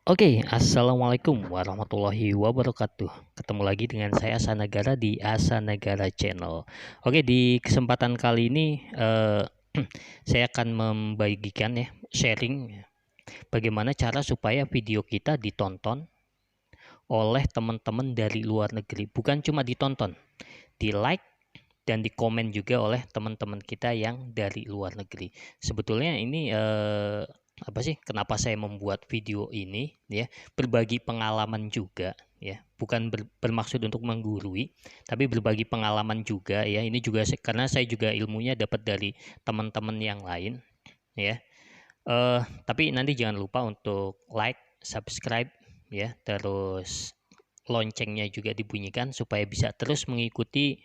Oke, assalamualaikum warahmatullahi wabarakatuh. Ketemu lagi dengan saya Asa Negara di Asa Negara Channel. Oke, di kesempatan kali ini saya akan membagikan ya sharing bagaimana cara supaya video kita ditonton oleh teman-teman dari luar negeri. Bukan cuma ditonton, di like dan di komen juga oleh teman-teman kita yang dari luar negeri. Sebetulnya ini apa sih kenapa saya membuat video ini ya, berbagi pengalaman juga ya, bukan bermaksud untuk menggurui, tapi berbagi pengalaman juga ya. Ini juga karena saya juga ilmunya dapat dari teman-teman yang lain ya. Tapi nanti jangan lupa untuk like, subscribe ya, terus loncengnya juga dibunyikan supaya bisa terus mengikuti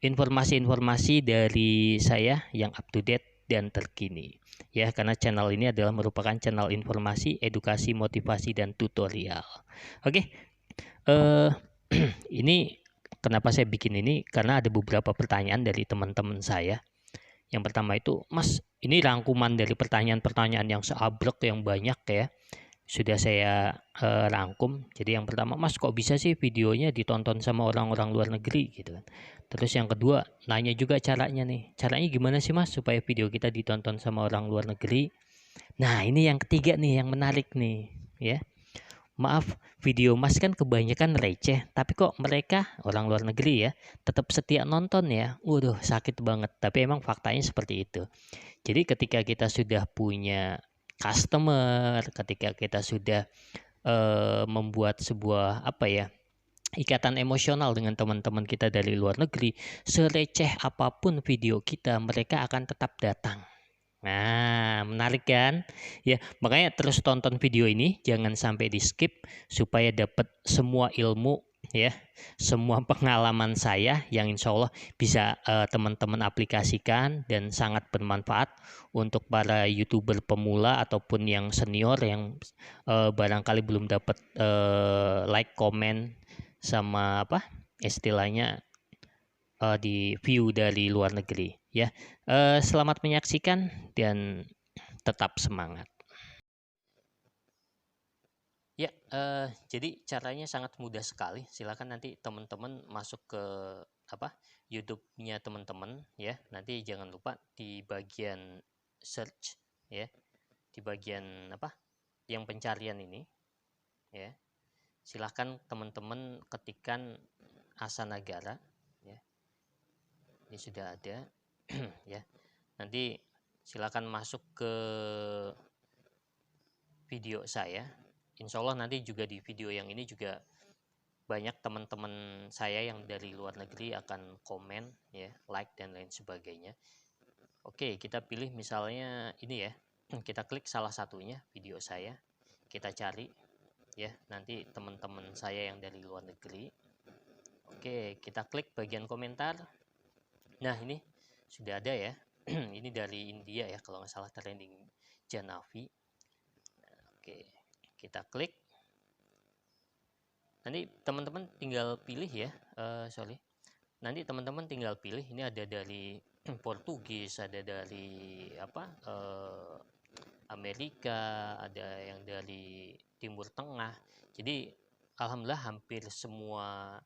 informasi-informasi dari saya yang up to date dan terkini. Ya, karena channel ini adalah merupakan channel informasi, edukasi, motivasi, dan tutorial. Oke, eh ini kenapa saya bikin ini? Karena ada beberapa pertanyaan dari teman-teman saya. Yang pertama itu, Mas, ini rangkuman dari pertanyaan-pertanyaan yang seabrek yang banyak ya. Sudah saya rangkum. Jadi yang pertama, Mas kok bisa sih videonya ditonton sama orang-orang luar negeri gitu kan. Terus yang kedua, nanya juga caranya nih. Caranya gimana sih Mas supaya video kita ditonton sama orang luar negeri? Nah, ini yang ketiga nih yang menarik nih, ya. Maaf, video Mas kan kebanyakan receh, tapi kok mereka orang luar negeri ya tetap setia nonton ya. Waduh, sakit banget. Tapi emang faktanya seperti itu. Jadi ketika kita sudah punya customer, ketika kita sudah membuat sebuah apa ya, ikatan emosional dengan teman-teman kita dari luar negeri, sereceh apapun video kita, mereka akan tetap datang. Nah, menarik kan? Ya, makanya terus tonton video ini, jangan sampai di skip supaya dapat semua ilmu ya, semua pengalaman saya yang insya Allah bisa teman-teman aplikasikan dan sangat bermanfaat untuk para YouTuber pemula ataupun yang senior yang barangkali belum dapat like, komen sama apa istilahnya di view dari luar negeri ya. Selamat menyaksikan dan tetap semangat. Ya, jadi caranya sangat mudah sekali. Silakan nanti teman-teman masuk ke apa YouTube-nya teman-teman ya. Nanti jangan lupa di bagian search ya, di bagian apa yang pencarian ini ya. Silakan teman-teman ketikkan Asa Negara ya. Ini sudah ada ya. Nanti silakan masuk ke video saya. Insya Allah nanti juga di video yang ini juga banyak teman-teman saya yang dari luar negeri akan komen ya, like dan lain sebagainya. Oke, kita pilih misalnya ini ya. Kita klik salah satunya video saya. Kita cari ya, nanti teman-teman saya yang dari luar negeri. Oke, kita klik bagian komentar. Nah, ini sudah ada ya. Ini dari India ya, kalau nggak salah trending Janavi. Oke, kita klik. Nanti teman-teman tinggal pilih ya, nanti teman-teman tinggal pilih. Ini ada dari Portugis, ada dari apa, Amerika, ada yang dari Timur Tengah. Jadi alhamdulillah hampir semua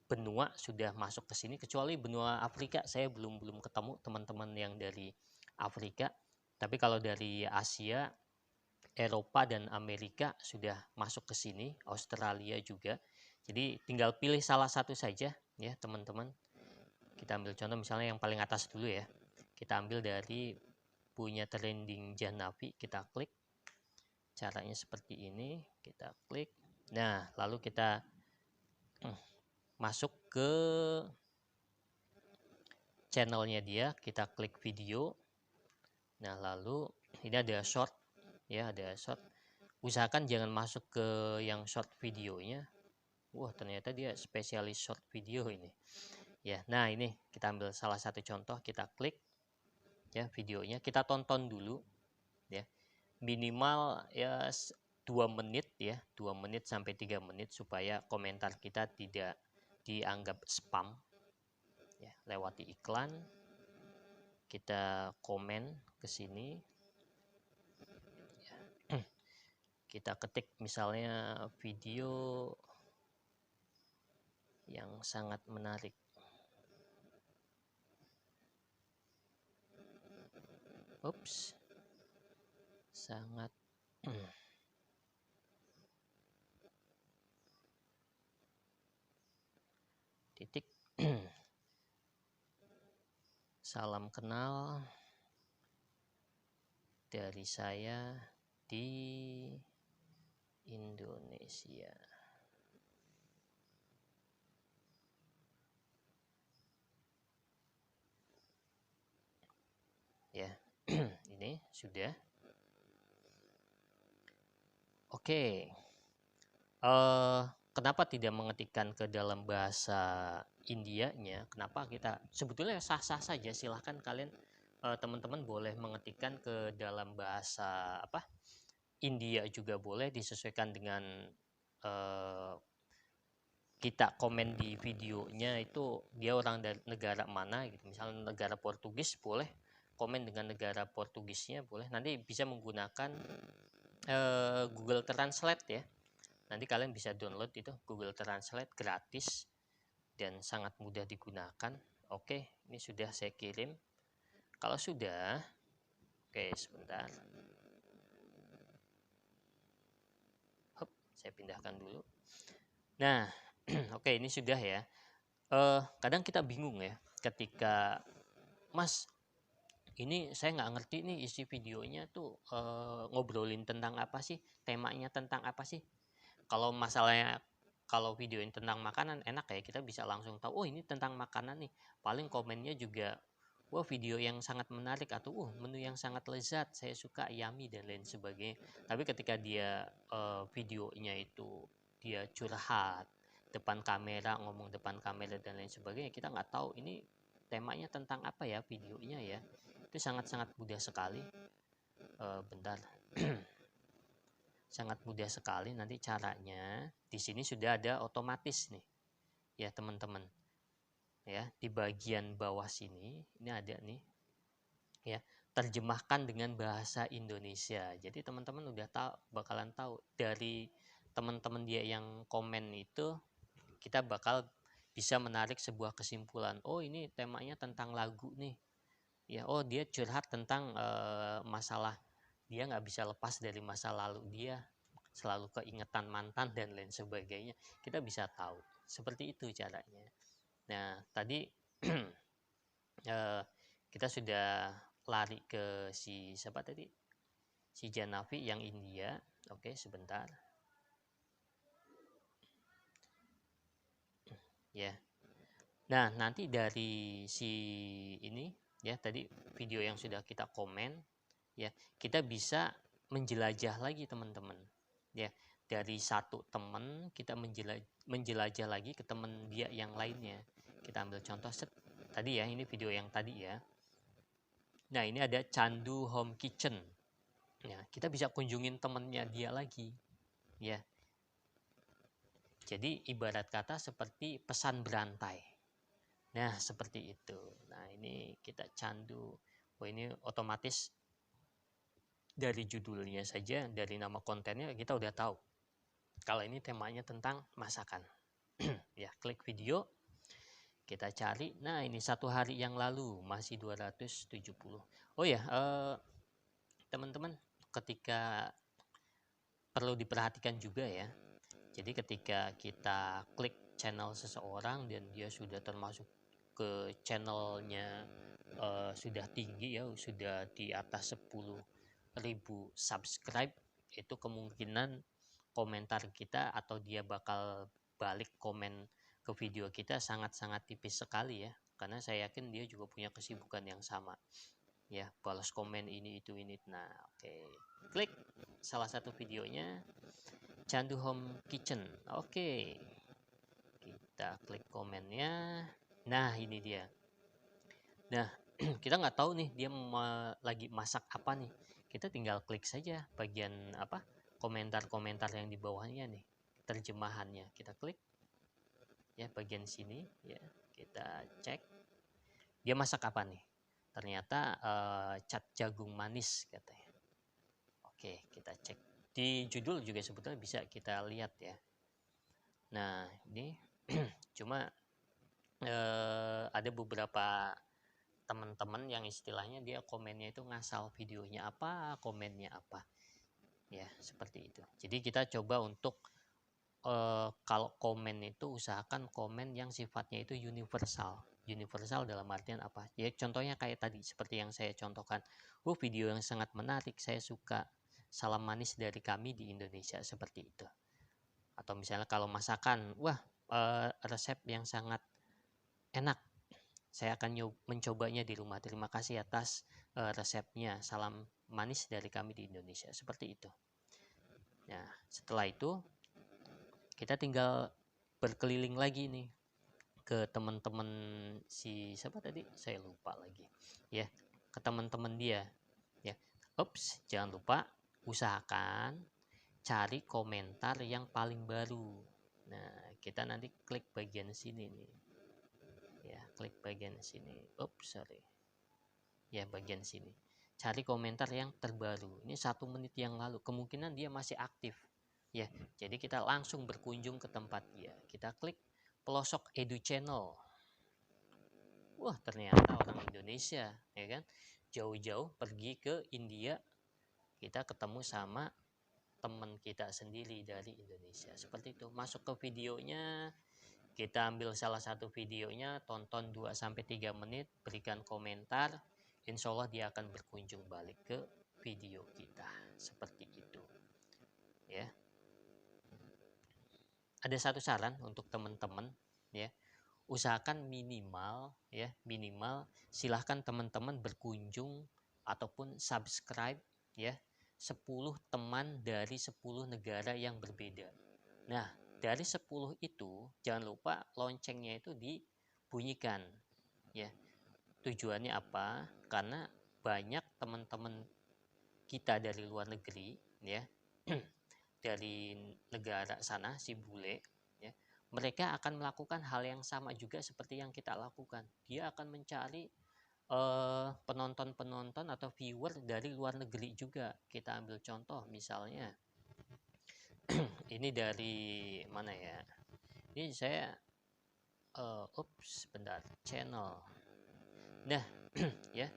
benua sudah masuk ke sini kecuali benua Afrika. Saya belum ketemu teman-teman yang dari Afrika. Tapi kalau dari Asia, Eropa dan Amerika sudah masuk ke sini, Australia juga. Jadi tinggal pilih salah satu saja ya teman-teman. Kita ambil contoh misalnya yang paling atas dulu ya. Kita ambil dari punya trending Janavi, kita klik. Caranya seperti ini, kita klik. Nah, lalu kita masuk ke channelnya dia, kita klik video. Nah, lalu ini ada short ya, ada short. Usahakan jangan masuk ke yang short videonya. Wah, ternyata dia spesialis short video ini. Ya, nah ini kita ambil salah satu contoh, kita klik ya videonya, kita tonton dulu ya. Minimal ya 2 menit ya, 2 menit sampai 3 menit supaya komentar kita tidak dianggap spam. Ya, lewati iklan, kita komen ke sini. kita ketik misalnya video yang sangat menarik. Ups, sangat titik. Salam kenal dari saya di Indonesia. Ya, ini sudah. Oke. Kenapa tidak mengetikkan ke dalam bahasa Indianya? Kenapa kita sebetulnya sah-sah saja, silahkan kalian teman-teman boleh mengetikkan ke dalam bahasa apa India juga boleh, disesuaikan dengan kita komen di videonya itu dia orang dari negara mana gitu. Misalnya negara Portugis, boleh komen dengan negara Portugisnya, boleh. Nanti bisa menggunakan Google Translate ya. Nanti kalian bisa download itu Google Translate gratis dan sangat mudah digunakan. Oke, ini sudah saya kirim. Kalau sudah, oke sebentar. Hup, saya pindahkan dulu. Nah, oke ini sudah ya. Kadang kita bingung ya ketika Mas ini saya nggak ngerti nih isi videonya tuh ngobrolin tentang apa sih, temanya tentang apa sih. Kalau masalahnya kalau video ini tentang makanan enak ya, kita bisa langsung tahu oh ini tentang makanan nih, paling komennya juga wah video yang sangat menarik atau menu yang sangat lezat, saya suka, yummy dan lain sebagainya. Tapi ketika dia videonya itu dia curhat depan kamera, ngomong depan kamera dan lain sebagainya, kita nggak tahu ini temanya tentang apa ya videonya ya. Itu sangat-sangat mudah sekali. Bentar. Sangat mudah sekali nanti caranya. Di sini sudah ada otomatis nih. Ya, teman-teman. Ya, di bagian bawah sini ini ada nih. Ya, terjemahkan dengan bahasa Indonesia. Jadi teman-teman udah tahu, bakalan tahu dari teman-teman dia yang komen itu, kita bakal bisa menarik sebuah kesimpulan. Oh, ini temanya tentang lagu nih. Ya, oh dia curhat tentang masalah dia nggak bisa lepas dari masa lalu dia, selalu keingetan mantan dan lain sebagainya. Kita bisa tahu seperti itu caranya. Nah tadi kita sudah lari ke si siapa tadi, si Janavi yang India. Oke sebentar ya. Nah nanti dari si ini ya, tadi video yang sudah kita komen ya, kita bisa menjelajah lagi teman-teman ya, dari satu teman kita menjelajah lagi ke teman dia yang lainnya. Kita ambil contoh tadi ya, ini video yang tadi ya. Nah ini ada Candu Home Kitchen ya, kita bisa kunjungin temennya dia lagi ya. Jadi ibarat kata seperti pesan berantai. Nah seperti itu. Nah ini kita candu. Oh ini otomatis dari judulnya saja, dari nama kontennya kita udah tahu kalau ini temanya tentang masakan. Ya, klik video, kita cari. Nah, ini 1 hari yang lalu masih 270. Oh ya, teman-teman, ketika perlu diperhatikan juga ya. Jadi ketika kita klik channel seseorang dan dia sudah termasuk ke channelnya sudah tinggi ya, sudah di atas 10.000 subscribe, itu kemungkinan komentar kita atau dia bakal balik komen ke video kita sangat-sangat tipis sekali ya, karena saya yakin dia juga punya kesibukan yang sama ya, balas komen ini itu ini. Nah oke, klik salah satu videonya Candu Home Kitchen. Oke, kita klik komennya. Nah ini dia. Nah kita nggak tahu nih dia lagi masak apa nih, kita tinggal klik saja bagian apa komentar-komentar yang di bawahnya nih, terjemahannya kita klik ya, bagian sini ya, kita cek dia masak apa nih. Ternyata cat jagung manis katanya. Oke kita cek Di judul juga sebetulnya bisa kita lihat ya. Nah ini cuma ada beberapa teman-teman yang istilahnya dia komennya itu ngasal, videonya apa, komennya apa, ya seperti itu. Jadi kita coba untuk kalau komen itu usahakan komen yang sifatnya itu universal. Universal dalam artian apa? Ya contohnya kayak tadi seperti yang saya contohkan. Video yang sangat menarik, saya suka. Salam manis dari kami di Indonesia, seperti itu. Atau misalnya kalau masakan, resep yang sangat enak, saya akan mencobanya di rumah. Terima kasih atas resepnya. Salam manis dari kami di Indonesia. Seperti itu. Nah, setelah itu kita tinggal berkeliling lagi nih ke teman-teman si siapa tadi? Saya lupa lagi. Ya, ke teman-teman dia. Ya. Jangan lupa usahakan cari komentar yang paling baru. Nah, kita nanti klik bagian sini nih. Ya, klik bagian sini. Ya, bagian sini. Cari komentar yang terbaru. Ini 1 menit yang lalu. Kemungkinan dia masih aktif. Ya, jadi kita langsung berkunjung ke tempat dia. Kita klik pelosok Edu Channel. Wah, ternyata orang Indonesia, ya kan? Jauh-jauh pergi ke India, kita ketemu sama teman kita sendiri dari Indonesia. Seperti itu. Masuk ke videonya, kita ambil salah satu videonya, tonton 2-3 menit, berikan komentar, insya Allah dia akan berkunjung balik ke video kita. Seperti itu. Ya. Ada satu saran untuk teman-teman, ya. Usahakan minimal silahkan teman-teman berkunjung ataupun subscribe ya 10 teman dari 10 negara yang berbeda. Nah, dari 10 itu jangan lupa loncengnya itu dibunyikan ya. Tujuannya apa? Karena banyak teman-teman kita dari luar negeri ya dari negara sana, si bule ya, mereka akan melakukan hal yang sama juga seperti yang kita lakukan. Dia akan mencari penonton-penonton atau viewer dari luar negeri juga. Kita ambil contoh misalnya ini dari mana ya, ini saya bentar, channel. Nah ya,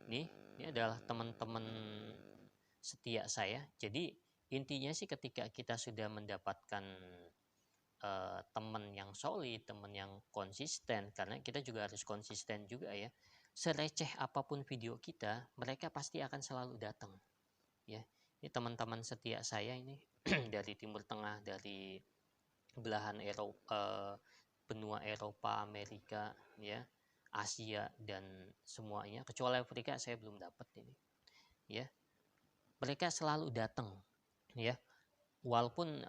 ini adalah teman-teman setia saya. Jadi intinya sih ketika kita sudah mendapatkan teman yang solid, teman yang konsisten, karena kita juga harus konsisten juga ya. Sereceh apapun video kita, mereka pasti akan selalu datang. Ya, ini teman-teman setia saya ini dari Timur Tengah, dari belahan Eropa, benua Eropa, Amerika, ya, Asia dan semuanya. Kecuali Afrika saya belum dapat ini. Ya, mereka selalu datang. Ya, walaupun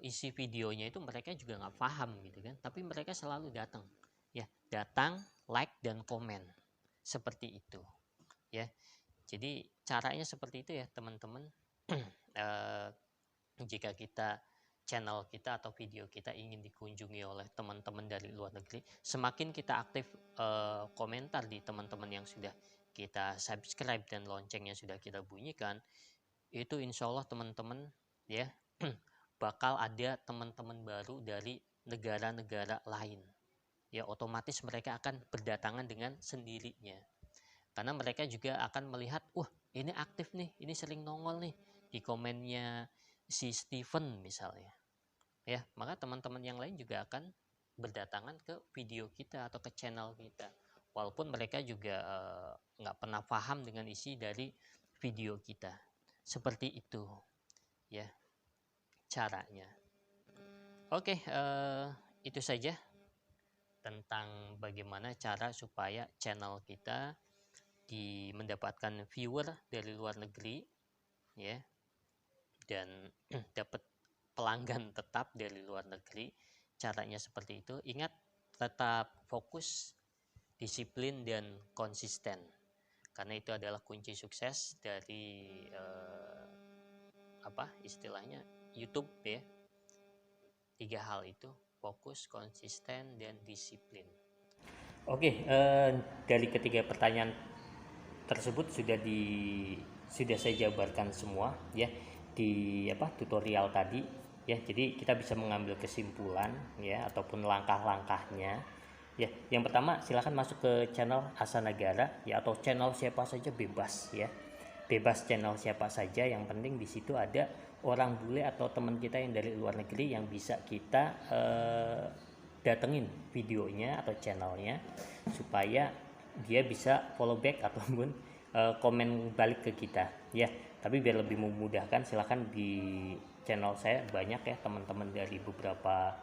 isi videonya itu mereka juga nggak paham gitu kan, tapi mereka selalu datang ya, datang, like dan komen seperti itu ya. Jadi caranya seperti itu ya teman-teman. Jika kita channel kita atau video kita ingin dikunjungi oleh teman-teman dari luar negeri, semakin kita aktif komentar di teman-teman yang sudah kita subscribe dan loncengnya sudah kita bunyikan, itu insya Allah teman-teman ya bakal ada teman-teman baru dari negara-negara lain. Ya otomatis mereka akan berdatangan dengan sendirinya. Karena mereka juga akan melihat, wah ini aktif nih, ini sering nongol nih di komennya si Steven misalnya. Ya, maka teman-teman yang lain juga akan berdatangan ke video kita atau ke channel kita. Walaupun mereka juga nggak pernah paham dengan isi dari video kita. Seperti itu ya caranya. Oke, itu saja tentang bagaimana cara supaya channel kita mendapatkan viewer dari luar negeri ya, dan dapat pelanggan tetap dari luar negeri. Caranya seperti itu. Ingat, tetap fokus, disiplin dan konsisten, karena itu adalah kunci sukses dari istilahnya YouTube ya. 3 hal itu, fokus, konsisten, dan disiplin. Oke, dari ketiga pertanyaan tersebut sudah saya jabarkan semua ya. di tutorial tadi ya. Jadi kita bisa mengambil kesimpulan ya ataupun langkah-langkahnya ya. Yang pertama, silakan masuk ke channel Asa Negara ya, atau channel siapa saja bebas ya. Bebas channel siapa saja, yang penting di situ ada orang bule atau teman kita yang dari luar negeri yang bisa kita datengin videonya atau channelnya supaya dia bisa follow back ataupun komen balik ke kita ya. Tapi biar lebih memudahkan, silahkan di channel saya banyak ya teman-teman dari beberapa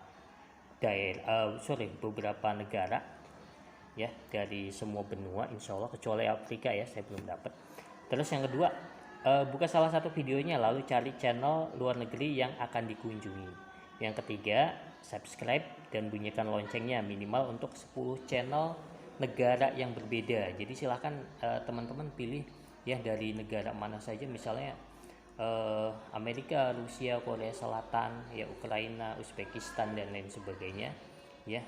beberapa negara ya, dari semua benua insya Allah, kecuali Afrika ya, saya belum dapat. Terus yang kedua, buka salah satu videonya lalu cari channel luar negeri yang akan dikunjungi. Yang ketiga, subscribe dan bunyikan loncengnya minimal untuk 10 channel negara yang berbeda. Jadi silahkan teman-teman pilih ya dari negara mana saja, misalnya Amerika, Rusia, Korea Selatan, ya Ukraina, Uzbekistan dan lain sebagainya ya.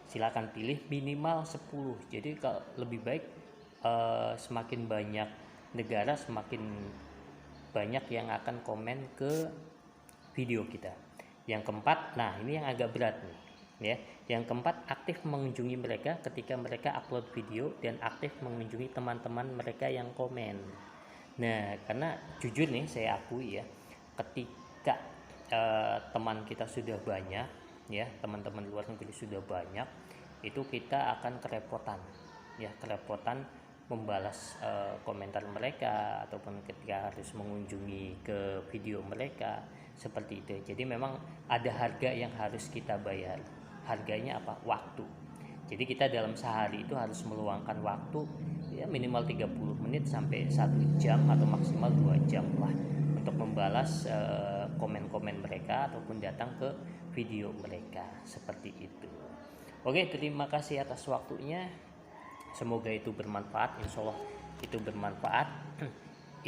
Silakan pilih minimal 10. Jadi kalau lebih baik semakin banyak negara semakin banyak yang akan komen ke video kita. Yang keempat, nah ini yang agak berat nih ya. Yang keempat, aktif mengunjungi mereka ketika mereka upload video dan aktif mengunjungi teman-teman mereka yang komen. Nah, karena jujur nih saya akui ya, ketika teman kita sudah banyak ya, teman-teman luar negeri sudah banyak, itu kita akan kerepotan membalas komentar mereka ataupun ketika harus mengunjungi ke video mereka seperti itu. Jadi memang ada harga yang harus kita bayar. Harganya apa? Waktu. Jadi kita dalam sehari itu harus meluangkan waktu ya minimal 30 menit sampai 1 jam atau maksimal 2 jam lah untuk membalas komen-komen mereka ataupun datang ke video mereka seperti itu. Oke, terima kasih atas waktunya. Semoga itu bermanfaat, insya Allah itu bermanfaat.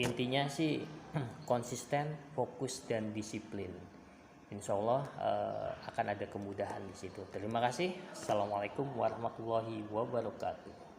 Intinya sih konsisten, fokus dan disiplin. Insya Allah akan ada kemudahan di situ. Terima kasih. Assalamualaikum warahmatullahi wabarakatuh.